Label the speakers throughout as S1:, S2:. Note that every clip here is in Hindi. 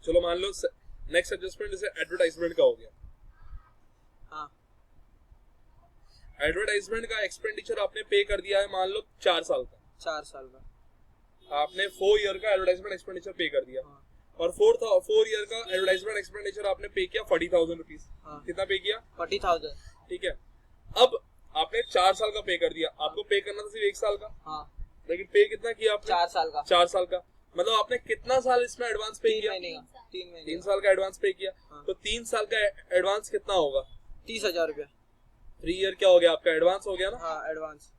S1: चलो मान लो नेक्स्ट एडजस्टमेंट जैसे एडवर्टाइजमेंट का हो गया।
S2: हाँ
S1: एडवर्टाइजमेंट का एक्सपेंडिचर आपने पे कर दिया है मान लो 4 साल का,
S2: 4 साल का।
S1: आपने 4 ईयर का एडवर्टाइजमेंट एक्सपेंडिचर पे कर दिया।
S2: हाँ।
S1: और 4 ईयर का एडवर्टाइजमेंट एक्सपेंडिचर आपने पे किया 40,000 रुपीज।
S2: हाँ।
S1: कितना पे किया?
S2: 40,000।
S1: ठीक है, अब आपने 4 साल का पे कर दिया, आपको पे करना था सिर्फ 1 साल का।
S2: हाँ।
S1: लेकिन पे कितना किया आपने?
S2: 4 साल का।
S1: 4 साल का मतलब आपने कितना साल इसमें एडवांस पे
S2: 3
S1: किया?
S2: महीने का। 3 महीने।
S1: 3 साल का एडवांस पे किया।
S2: हाँ।
S1: तो 3 साल का एडवांस कितना होगा?
S2: 30,000 रुपया।
S1: 3 ईयर क्या हो गया आपका? एडवांस हो गया ना।
S2: हाँ एडवांस,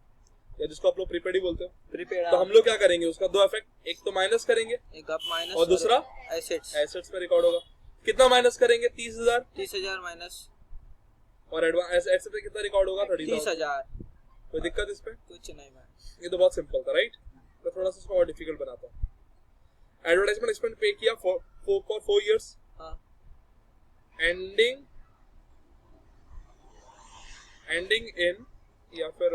S1: या जिसको आप लोग प्रीपेड ही बोलते हो।
S2: प्रीपेड।
S1: तो हम लोग क्या करेंगे उसका 2 इफेक्ट, एक तो माइनस करेंगे
S2: एक आप माइनस
S1: और दूसरा
S2: एसेट्स।
S1: एसेट्स पे रिकॉर्ड होगा। कितना माइनस करेंगे? 30,000।
S2: 30,000 माइनस
S1: और एडवांस एसेट्स पे कितना रिकॉर्ड होगा? 30,000।
S2: 30,000।
S1: कोई दिक्कत इस पे?
S2: कुछ नहीं मैम,
S1: ये तो बहुत सिंपल था राइट। मैं थोड़ा सा इसको और डिफिकल्ट बनाता हूँ। एडवर्टाइजमेंट एक्सपेंस पे किया फॉर 4 इयर्स,
S2: हाँ
S1: एंडिंग इन या फिर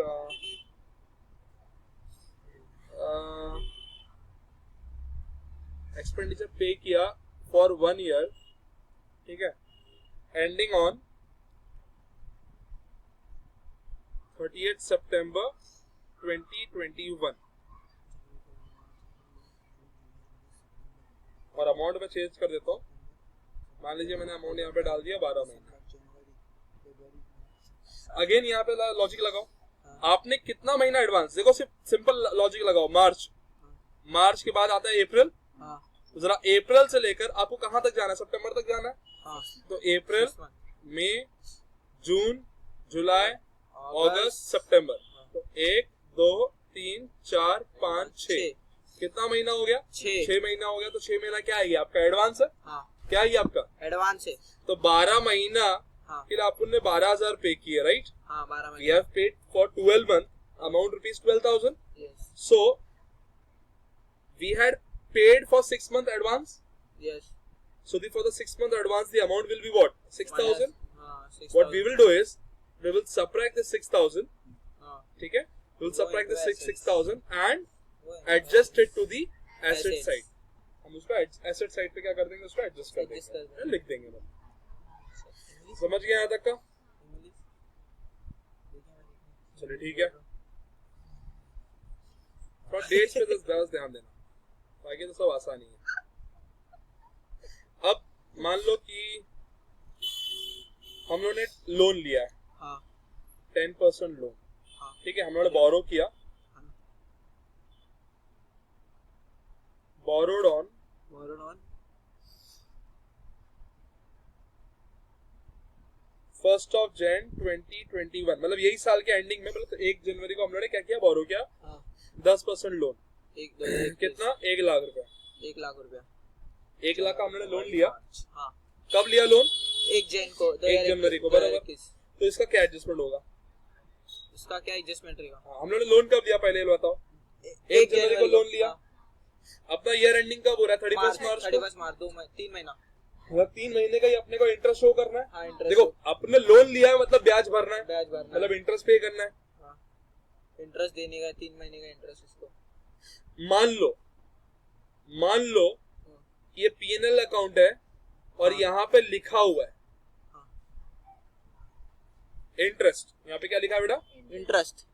S1: एक्सपेंडिचर पे किया फॉर 1 ईयर, ठीक है, एंडिंग ऑन 30 सितंबर 2021। और अमाउंट में चेंज कर देता हूँ। मान लीजिए मैंने अमाउंट यहाँ पे डाल दिया 12 महीने। अगेन यहाँ पे लॉजिक लगाओ, आपने कितना महीना एडवांस, देखो सिंपल लॉजिक लगाओ। मार्च के बाद आता है अप्रैल।
S2: हाँ
S1: तो जरा अप्रैल से लेकर आपको कहाँ तक जाना है? सितंबर तक जाना है।
S2: हाँ।
S1: तो अप्रैल, मई, जून, जुलाई, अगस्त, सितंबर। तो 1 2 3 4 5 6 कितना महीना हो गया? 6 महीना हो गया। तो 6 महीना क्या है? आपका एडवांस है।
S2: हाँ
S1: क्या है आपका?
S2: एडवांस है।
S1: तो 12 महीना
S2: हाँ
S1: फिर आपने 12,000 पे किए राइट।
S2: हाँ 12
S1: We
S2: महीने।
S1: have paid for 12 months, amount rupees 12,000.
S2: Yes
S1: So we had paid for 6 month advance.
S2: Yes.
S1: So for the 6 month advance, the amount will be what? 6,000.
S2: हाँ 6,000।
S1: What we will do is we will subtract the 6,000.
S2: हाँ
S1: ठीक है? We will subtract the
S2: Go into
S1: 6,000 and
S2: वो है।
S1: adjust it to the asset
S2: Assets.
S1: side. हम उसको asset side पे क्या कर देंगे? उसको adjust कर
S2: Adjust कर
S1: देंगे,
S2: देंगे।
S1: लिख देंगे हम। समझ गए यहाँ तक का? चलिए ठीक है। थोड़ा डेट्स पे तो ध्यान देना, बाकी तो सब आसानी है। अब मान लो कि हम लोगों ने लोन लिया है,
S2: हाँ
S1: 10% लोन,
S2: हाँ
S1: ठीक है, हम लोगों ने बोरो किया, borrowed on
S2: borrowed on
S1: 1 Jan 2021, मतलब यही साल के एंडिंग में, मतलब 1 जनवरी को हम लोगों ने क्या किया? बोरो किया
S2: हाँ
S1: 10% लोन।
S2: 1 2 1
S1: कितना? 1 लाख रुपया।
S2: 1 लाख रुपया।
S1: 1 लाख का हमने लोन लिया।
S2: हाँ
S1: कब लिया लोन?
S2: 1 जैन को
S1: 1 जनवरी को, बराबर।
S2: 2021।
S1: तो इसका क्या एडजस्टमेंट होगा?
S2: उसका क्या एडजस्टमेंट रहेगा?
S1: हाँ, हम लोगों ने लोन कब लिया पहले ये बताओ? 1 जनवरी को लोन लिया। अपना ईयर एंडिंग कब हो रहा है? 31 मार्च को।
S2: 31 मार्च 3 महीना।
S1: मतलब 3 महीने का ही अपने को इंटरेस्ट शो करना है।
S2: हाँ इंटरेस्ट।
S1: देखो अपने लोन लिया है मतलब ब्याज भरना है,
S2: ब्याज भरना
S1: मतलब इंटरेस्ट पे करना है।
S2: हाँ इंटरेस्ट देने का 3 महीने का इंटरेस्ट उसको।
S1: मान लो ये P&L अकाउंट है और
S2: हाँ।
S1: यहाँ पे लिखा हुआ है
S2: हाँ
S1: इंटरेस्ट। यहाँ पे क्या लिखा है बेटा?
S2: इंटरेस्ट।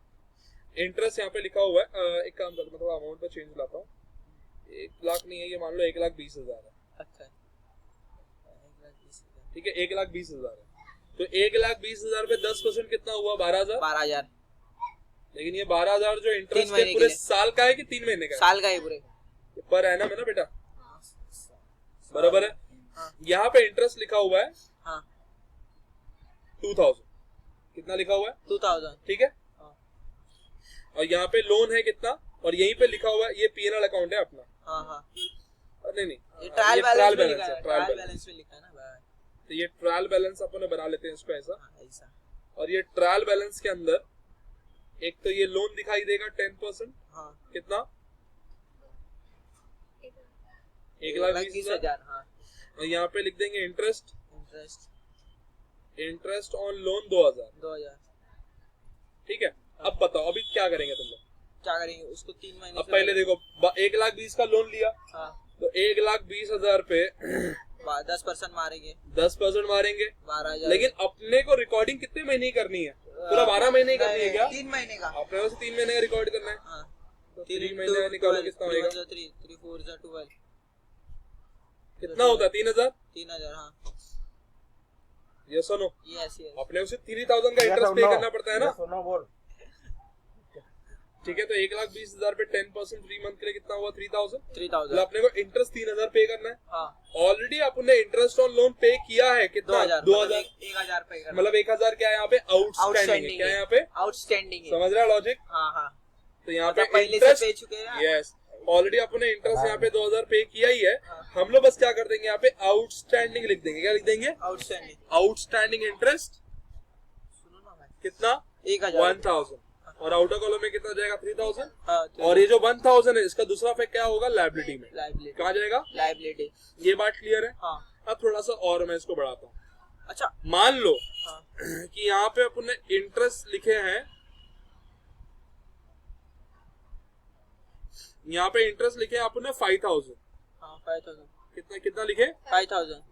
S1: इंटरेस्ट यहाँ पे लिखा हुआ है। एक काम करता हूँ, थोड़ा अमाउंट पे चेंज लाता हूँ। 1 लाख नहीं है ये, मान लो 1,20,000 है,
S2: अच्छा 1,20,000।
S1: ठीक है, 1,20,000 है। तो 1,20,000 पे 10% कितना हुआ? 12,000।
S2: 12,000
S1: लेकिन ये 12,000 जो
S2: 3
S1: इंटरेस्ट है
S2: महीने
S1: पूरे
S2: के लिए।
S1: साल का है कि 3 महीने का है?
S2: साल का ही पूरे।
S1: पर एनम है ना बेटा, बराबर है।
S2: हाँ
S1: यहाँ पे इंटरेस्ट लिखा हुआ है
S2: हाँ
S1: 2,000। कितना लिखा हुआ है?
S2: 2,000।
S1: ठीक है।
S2: हाँ
S1: और यहाँ पे लोन है कितना, और यहीं पे लिखा हुआ है ये P&L अकाउंट है अपना।
S2: हाँ हाँ
S1: नहीं
S2: ये ट्रायल बैलेंस में लिखा
S1: है,
S2: है।
S1: Trial
S2: trial
S1: balance.
S2: बैलेंस में लिखा है ना भाई।
S1: तो ये ट्रायल बैलेंस अपन बना लेते हैं इसको ऐसा।
S2: हाँ ऐसा।
S1: और ये ट्रायल बैलेंस के अंदर एक तो ये लोन दिखाई देगा 10%,
S2: हाँ
S1: कितना? 1,20,000।
S2: हाँ
S1: और यहाँ पे लिख देंगे इंटरेस्ट, इंटरेस्ट ऑन लोन 2,000। ठीक है। अब बताओ अभी क्या करेंगे तुम लोग?
S2: क्या करेंगे उसको 3 महीने
S1: अब पहले देखो 1,20,000 का लोन लिया,
S2: हाँ
S1: तो 1,20,000 पे
S2: 10% मारेंगे,
S1: 10% मारेंगे,
S2: 12,000।
S1: लेकिन अपने को रिकॉर्डिंग कितने महीने की करनी है? पूरा 12 महीने की करनी है क्या?
S2: 3 महीने का।
S1: अपने को 3 महीने का रिकॉर्ड करना है।
S2: हाँ,
S1: तो 3 महीने निकालो कितना होगा?
S2: 3 4 12
S1: कितना होता है? 3,000।
S2: 3,000। हाँ,
S1: ये सुनो,
S2: यस यस।
S1: अपने उसे 3,000 का इंटरेस्ट पे करना पड़ता है ना?
S3: बोल।
S1: ठीक है, तो 1,20,000 पे 10% 3 मंथ के लिए कितना हुआ? 3,000।
S2: 3,000।
S1: तो अपने को इंटरेस्ट 3,000 पे करना है।
S2: हाँ,
S1: ऑलरेडी अपने इंटरेस्ट ऑन लोन पे किया है कितना? 2,000।
S2: 1,000 पे करना।
S1: मतलब 1,000 क्या है यहाँ पे? आउटस्टैंडिंग है। क्या है यहाँ पे?
S2: आउटस्टैंडिंग है।
S1: समझ रहा है लॉजिक?
S2: हाँ हाँ,
S1: तो यहाँ पे
S2: मतलब पहले से
S1: इंटरेस्ट,
S2: पे चुके हैं।
S1: यस, ऑलरेडी अपने इंटरेस्ट यहाँ पे 2,000 पे किया ही है।
S2: हाँ।
S1: हम लोग बस क्या कर देंगे यहाँ पे? आउटस्टैंडिंग लिख देंगे। क्या लिख देंगे?
S2: आउटस्टैंडिंग।
S1: आउटस्टैंडिंग इंटरेस्ट
S2: सुनो ना भाई,
S1: कितना?
S2: 1,000।
S1: 1,000। और आउटर कॉलम में कितना जाएगा? 3,000।
S2: हाँ, तो
S1: और ये जो 1,000 है इसका दूसरा इफेक्ट क्या होगा? लायबिलिटी में।
S2: लाइबिलिटी।
S1: कहाँ जाएगा?
S2: लाइबिलिटी।
S1: ये बात क्लियर है?
S2: हाँ,
S1: अब थोड़ा सा और मैं इसको बढ़ाता हूँ।
S2: अच्छा।
S1: मान लो
S2: हाँ,
S1: कि यहाँ पे अपने इंटरेस्ट लिखे हैं, यहाँ पे इंटरेस्ट लिखे हैं अपने 5,000।
S2: हाँ, 5,000।
S1: कितना कितना लिखे?
S2: 5,000।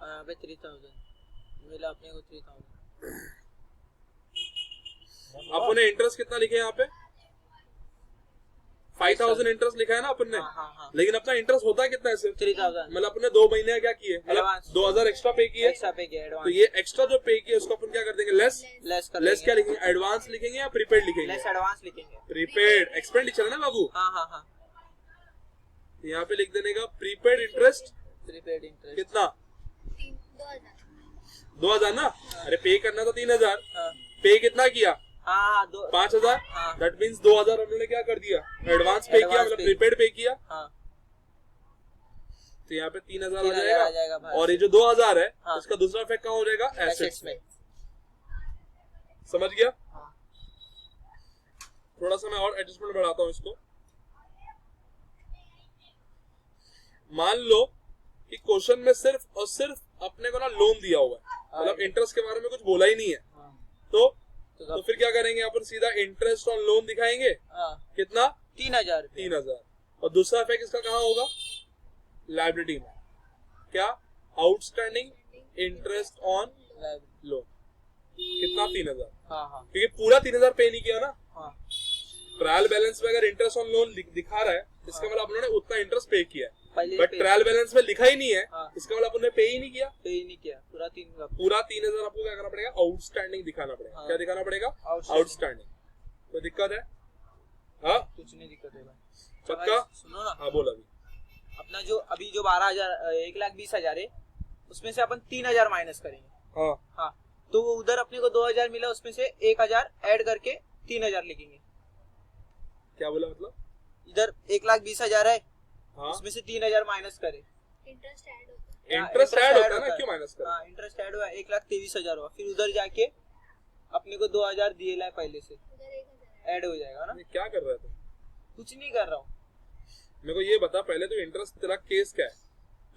S2: यहाँ पे 3,000 मिला अपने को। 3,000।
S1: अपने इंटरेस्ट कितना लिखे हैं यहाँ पे? 5,000 इंटरेस्ट लिखा है ना अपन ने।
S2: हाँ हाँ हाँ,
S1: लेकिन अपना इंटरेस्ट होता है कितना है सिर्फ?
S2: 3,000
S1: मतलब अपने 2 महीने का क्या किए? मतलब
S2: Advance।
S1: 2,000 एक्स्ट्रा पे किए।
S2: एक्स्ट्रा पे किया।
S1: तो
S2: एडवांस
S1: ये एक्स्ट्रा जो पे किए उसको अपन क्या कर देंगे? लेस।
S2: लेस कर
S1: लेस क्या लिखेंगे? एडवांस लिखेंगे या प्रीपेड लिखेंगे?
S2: लेस एडवांस लिखेंगे।
S1: प्रीपेड एक्सपेंडिचर है ना बाबू?
S2: हाँ हाँ हाँ,
S1: यहाँ पे लिख देने का प्रीपेड इंटरेस्ट
S2: प्रीपेड इंटरेस्ट।
S1: कितना? 2,000 ना? अरे पे करना था 3,000,
S2: हाँ
S1: पे कितना किया?
S2: हाँ,
S1: 5,000।
S2: हाँ।
S1: दैट मीन्स 2,000 हमने क्या कर दिया? एडवांस पे किया, मतलब
S2: pay।
S1: प्रीपेड पे किया।
S2: हाँ,
S1: तो यहाँ पे 3,000 आ
S2: 3,000 आ जाएगा
S1: जाएगा।
S2: भाई।
S1: और ये जो 2,000 है
S2: हाँ।
S1: इसका दूसरा इफेक्ट कहाँ हो जाएगा?
S2: एसेट्स
S1: एसेट्स
S2: में।
S1: में। समझ गया?
S2: हाँ,
S1: थोड़ा सा मैं और एडजस्टमेंट बढ़ाता हूँ इसको। मान लो कि क्वेश्चन में सिर्फ और सिर्फ अपने को ना लोन दिया हुआ है, मतलब इंटरेस्ट के बारे में कुछ बोला ही नहीं है।
S2: हाँ,
S1: तो फिर क्या करेंगे? अपन सीधा इंटरेस्ट ऑन लोन दिखाएंगे।
S2: हाँ,
S1: कितना?
S2: 3,000।
S1: 3,000। और दूसरा इफेक्ट इसका कहाँ होगा? लायबिलिटी में। क्या? Outstanding interest on loan. कितना? 3,000।
S2: हाँ हाँ
S1: क्योंकि पूरा 3,000 पे नहीं किया ना।
S2: हाँ,
S1: ट्रायल बैलेंस में अगर इंटरेस्ट ऑन लोन दिखा रहा है इसका मतलब अपने उतना इंटरेस्ट पे किया है,
S2: पहले
S1: बट
S2: पे
S1: ट्रायल बैलेंस में लिखा ही नहीं है।
S2: हाँ।
S1: इसका मतलब अपने पे ही नहीं किया।
S2: पे ही नहीं किया। पूरा 3,000।
S1: पूरा 3,000 आपको क्या करना पड़ेगा? आउटस्टैंडिंग दिखाना पड़ेगा।
S2: हाँ।
S1: क्या दिखाना पड़ेगा?
S2: Outstanding।
S1: आउटस्टैंडिंग। कोई दिक्कत है? हाँ,
S2: कुछ नहीं दिक्कत है भाई।
S1: पक्का?
S2: सुनो ना,
S1: हाँ, बोल अभी।
S2: अपना जो अभी जो 12,000 1,20,000 है, उसमें से अपन 3,000 माइनस करेंगे।
S1: हाँ,
S2: हाँ, तो वो उधर अपने को 2,000 मिला, उसमें से 1,000 ऐड करके 3,000 लिखेंगे।
S1: क्या बोला? मतलब
S2: इधर 1,20,000 है,
S1: हाँ,
S2: उसमें से 3,000 माइनस करे।
S1: इंटरेस्ट ऐड होता है ना? क्यों माइनस कर?
S2: हाँ, इंटरेस्ट ऐड हुआ, 1,23,000 हुआ। फिर उधर जाके अपने को 2,000 दिए ला पहले से ऐड हो जाएगा ना।
S1: क्या कर रहा है तू?
S2: कुछ नहीं कर रहा हूँ।
S1: मेरे को ये बता पहले, तो इंटरेस्ट तेरा केस क्या है?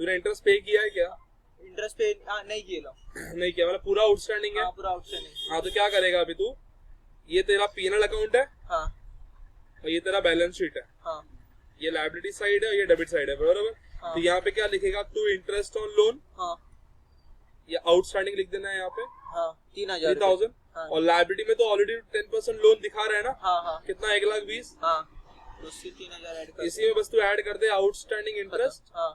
S1: तूने इंटरेस्ट पे किया है क्या?
S2: इंटरेस्ट पे नहीं किया ला।
S1: नहीं किया, मतलब पूरा आउटस्टैंडिंग है।
S2: हाँ, पूरा आउटस्टैंडिंग।
S1: हाँ, तो क्या करेगा अभी तू? ये तेरा पीएनएल अकाउंट है
S2: हाँ
S1: और ये तेरा बैलेंस शीट है।
S2: हाँ
S1: ये लायबिलिटी साइड है और ये डेबिट साइड है, बराबर?
S2: हाँ।
S1: तो यहाँ पे क्या लिखेगा तू? इंटरेस्ट ऑन लोन
S2: हाँ
S1: या आउटस्टैंडिंग लिख देना है यहाँ पे,
S2: हाँ, 3,000।
S1: 3,000।
S2: हाँ।
S1: और लायबिलिटी में तो ऑलरेडी 10% लोन दिखा रहा है ना?
S2: हाँ हाँ
S1: कितना? 1,20,000।
S2: हाँ, तो उससे 3,000 ऐड कर।
S1: इसी में बस तू ऐड कर दे आउटस्टैंडिंग इंटरेस्ट
S2: हाँ,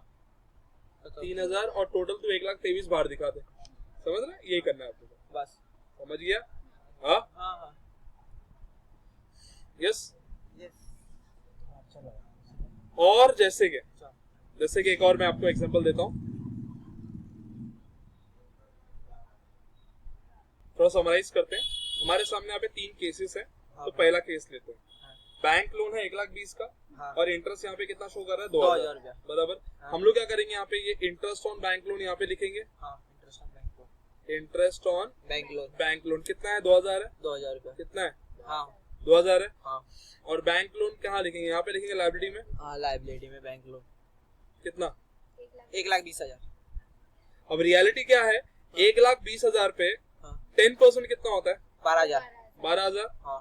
S1: 3,000 और टोटल तू 1,23,000 बाहर दिखा दे। समझ रहा है? यही करना है आपको।
S2: बस।
S1: समझ गया? हाँ,
S2: हाँ हाँ,
S1: यस।
S2: यस।
S1: और जैसे कि एक और मैं आपको एग्जांपल देता हूँ, थोड़ा समराइज करते हैं। हमारे सामने यहाँ पे 3 केसेस है। तो पहला केस लेते हैं। बैंक लोन है 1,20,000 का।
S2: हाँ।
S1: और इंटरेस्ट यहाँ पे कितना शो कर रहा है?
S2: 2,000
S1: 2,000, बराबर। हम लोग क्या करेंगे यहाँ पे? ये इंटरेस्ट ऑन बैंक लोन यहाँ पे लिखेंगे।
S2: हाँ, interest on bank loan.
S1: Interest on bank loan कितना है? 2,000 है।
S2: 2,000 रुपया।
S1: कितना है?
S2: हाँ
S1: 2,000 है।
S2: हाँ
S1: और बैंक लोन कहाँ लिखेंगे? यहाँ पे लिखेंगे लायबिलिटी में।
S2: हाँ, लाइबिलिटी में बैंक लोन
S1: कितना?
S2: 1,20,000।
S1: अब रियलिटी क्या है? 1,20,000 पे
S2: हाँ,
S1: 10% कितना होता है?
S2: 12,000।
S1: 12,000।
S2: हाँ,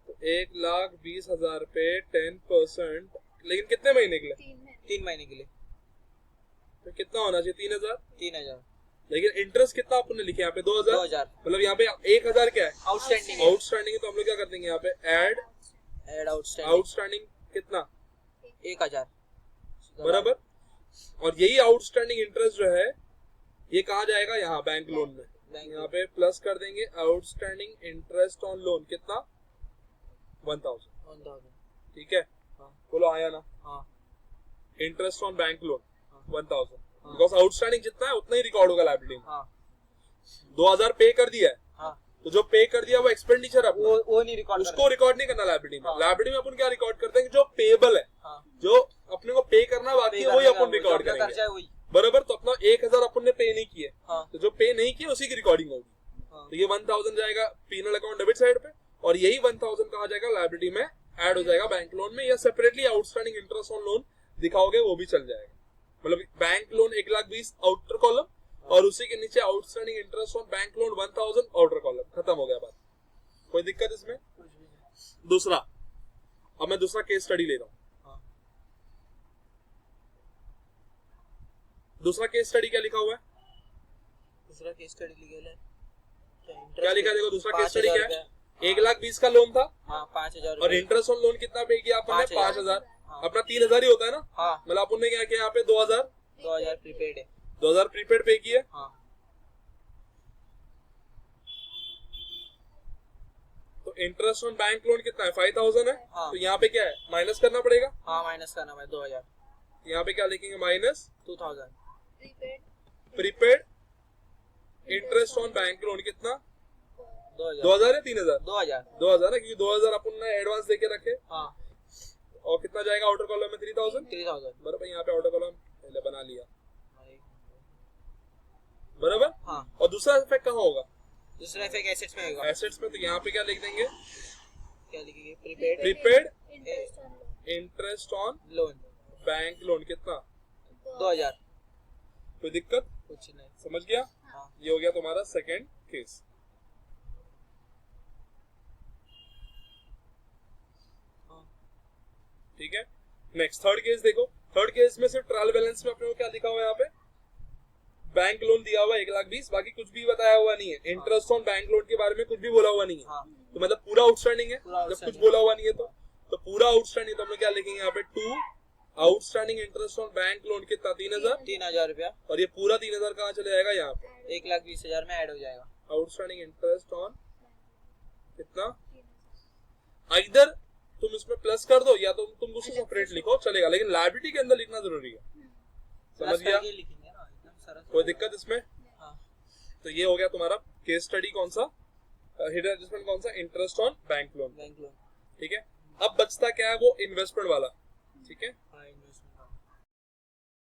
S1: तो 1,20,000 पे 10% लेकिन कितने महीने के लिए?
S2: 3 महीने के लिए।
S1: तो कितना होना चाहिए? 3000।
S2: 3000।
S1: लेकिन इंटरेस्ट कितना आपने लिखे यहाँ पे? 2000। मतलब यहाँ पे 1000 क्या है?
S2: आउटस्टैंडिंग।
S1: आउटस्टैंडिंग है, तो हम लोग क्या कर देंगे यहाँ पे? ऐड आउटस्टैंडिंग कितना?
S2: 1000
S1: बराबर। और यही आउटस्टैंडिंग इंटरेस्ट जो है ये कहाँ जाएगा? यहाँ बैंक लोन में। यहाँ पे प्लस कर देंगे आउटस्टैंडिंग इंटरेस्ट ऑन लोन कितना? 1000। ठीक है, बोलो आया ना? Interest on bank loan 1000, because outstanding जितना है उतना ही रिकॉर्ड होगा लायबिलिटी में। 2000 पे कर दिया है, तो जो पे कर दिया वो एक्सपेंडिचर है,
S2: वो नहीं रिकॉर्ड,
S1: उसको रिकॉर्ड नहीं करना लायबिलिटी में। लायबिलिटी में अपन क्या रिकॉर्ड करते हैं? जो पेबल है, जो अपने को पे करना बाकी है वही अपन रिकॉर्ड करेंगे। बराबर। तो अपना 1000 अपन ने पे नहीं किए, तो जो पे नहीं किए उसी की रिकॉर्डिंग होगी। तो ये 1000 जाएगा पीनल अकाउंट डेबिट साइड पे, और यही 1000 कहा जाएगा लायबिलिटी में ऐड हो जाएगा बैंक लोन में, या separately outstanding interest on loan दिखाओगे वो भी चल जाएगा। मतलब बैंक लोन 1,20,000 आउटर कॉलम, और उसी के नीचे outstanding interest on bank loan 1000 outer column. खत्म हो गया बात। कोई दिक्कत इसमें? दूसरा, अब मैं दूसरा केस स्टडी ले रहा हूं। दूसरा केस स्टडी क्या लिखा हुआ है?
S2: दूसरा केस स्टडी लिखा है
S1: क्या लिखा? देखो दूसरा केस स्टडी क्या है? 1,20,000 का लोन था,
S2: 5000,
S1: और इंटरेस्ट ऑन लोन कितना पे किया आपने? 5000। अपना 3000 ही होता है ना? मतलब अपन ने क्या किया यहाँ पे?
S2: 2000 प्रीपेड है।
S1: 2000 प्रीपेड पे किया। तो इंटरेस्ट ऑन बैंक लोन कितना है? 5000 है। तो यहाँ पे क्या है? माइनस करना पड़ेगा।
S2: माइनस करना है 2000।
S1: यहाँ पे क्या लिखेंगे? Minus
S2: 2000
S1: prepaid interest on bank loan कितना? 2000 है 3000? 2000 है, क्योंकि 2000 अपन ने एडवांस देके रखे। और कितना जाएगा आउटर कॉलम में? 3000। बराबर। यहाँ पे आउटर कॉलम पहले बना लिया। बराबर। और दूसरा इफेक्ट कहाँ होगा?
S2: दूसरा इफेक्ट एसेट्स में होगा।
S1: एसेट्स में, तो यहाँ पे क्या लिख देंगे?
S2: क्या लिखेंगे?
S1: Prepaid interest on
S2: loan
S1: bank loan कितना?
S2: 2000।
S1: कोई दिक्कत?
S2: कुछ नहीं।
S1: समझ गया? ये हो गया तुम्हारा सेकंड केस। ठीक है, नेक्स्ट थर्ड केस देखो। थर्ड केस में सिर्फ ट्रायल बैलेंस में अपने को क्या लिखा हुआ है यहाँ पे? बैंक लोन दिया हुआ 1,20,000, बाकी कुछ भी बताया हुआ नहीं है। इंटरेस्ट ऑन बैंक लोन के बारे में कुछ भी बोला हुआ नहीं है। तो मतलब पूरा आउटस्टैंडिंग है, जब कुछ बोला हुआ नहीं है तो पूरा आउटस्टैंडिंग। तो हम लोग क्या लिखेंगे यहाँ पे? 2 outstanding interest on bank loan कितना?
S2: 3000 रुपया।
S1: और ये पूरा 3000 कहाँ चले जाएगा? यहाँ पे
S2: 1,20,000 में ऐड हो जाएगा।
S1: आउटस्टैंडिंग इंटरेस्ट ऑन कितना? इधर तुम इसमें प्लस कर दो, या तो तुम उसको सेपरेट लिखो चलेगा, लेकिन लायबिलिटी के अंदर लिखना जरूरी है। समझ गया? कोई दिक्कत इसमें? तो ये हो गया तुम्हारा केस स्टडी। कौन सा? हिडन एडजस्टमेंट कौन सा? Interest on bank loan. ठीक है, अब बचता क्या है? वो इन्वेस्टमेंट वाला। ठीक है,